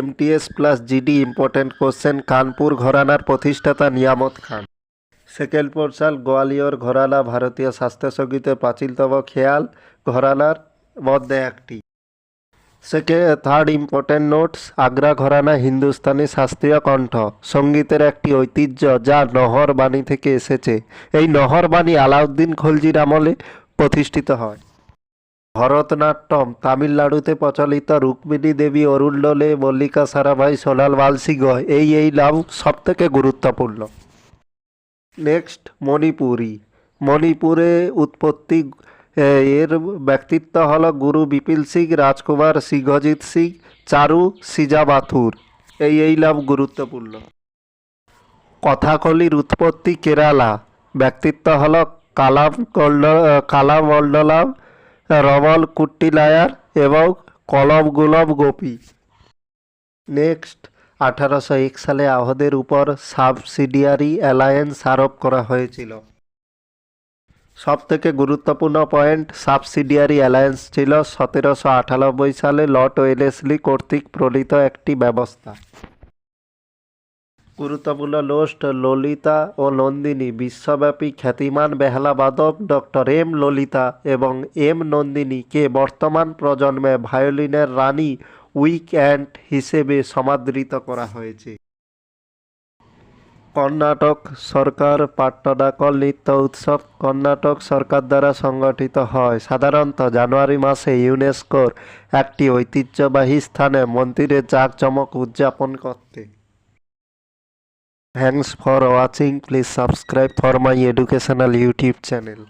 MTS plus GD important question Kanpur ঘরানার প্রতিষ্ঠাতা Niyamat Khan. Second portion Gwalior ঘরানা ভারতীয় শাস্ত্রীয় সঙ্গীতের প্রাচীনতম খেয়াল ঘরানার মধ্যে একটি। থার্ড ইম্পর্টেন্ট নোটস আগ্রা ঘরানা হিন্দুস্তানি শাস্ত্রীয় কণ্ঠ সঙ্গীতের একটি ঐতিহ্য যা নহর বাণী থেকে এসেছে। এই নহর বাণী আলাউদ্দিন খলজির আমলে প্রতিষ্ঠিত হয়। ভরতনাট্যম তামিলনাড়ুতে প্রচলিত রুক্মিণী দেবী অরুণ্ডলে মল্লিকা সারাভাই সোনাল মালসিংহ এই নাম সবথেকে গুরুত্বপূর্ণ। নেক্সট মণিপুরে উৎপত্তি এর ব্যক্তিত্ব হল গুরু বিপিল সিং, রাজকুমার সিংহজিৎ সিং, চারু সিজাবাথুর এই নাম গুরুত্বপূর্ণ। কথাকলির উৎপত্তি কেরালা, ব্যক্তিত্ব হল কালামণ্ডলাম, রমল কুট্টিনায়ার এবং কলমগুলম গোপী। নেক্সট 1801 সালে আওধের উপর সাবসিডিয়ারি অ্যালায়েন্স আরোপ করা হয়েছিল। সবথেকে গুরুত্বপূর্ণ পয়েন্ট, সাবসিডিয়ারি অ্যালায়েন্স ছিল 1798 সালে লর্ড ওয়েলেসলি কর্তৃক প্রণীত একটি ব্যবস্থা। গুরুত্বপূর্ণ নোট, ললিতা ও নন্দিনী বিশ্বব্যাপী খ্যাতিমান বেহালা বাদক ডক্টর M ললিতা এবং M নন্দিনীকে বর্তমান প্রজন্মে ভায়োলিনের রানী উইকএন্ড হিসেবে সমাদৃত করা হয়েছে। কর্ণাটক সরকার পাট্টডাকল নৃত্য উৎসব কর্ণাটক সরকার দ্বারা সংগঠিত হয় সাধারণত জানুয়ারি মাসে ইউনেস্কোর একটি ঐতিহ্যবাহী স্থানে মন্দিরের জাঁকজমক উদযাপন করতে। Thanks for watching. Please subscribe for my educational YouTube channel.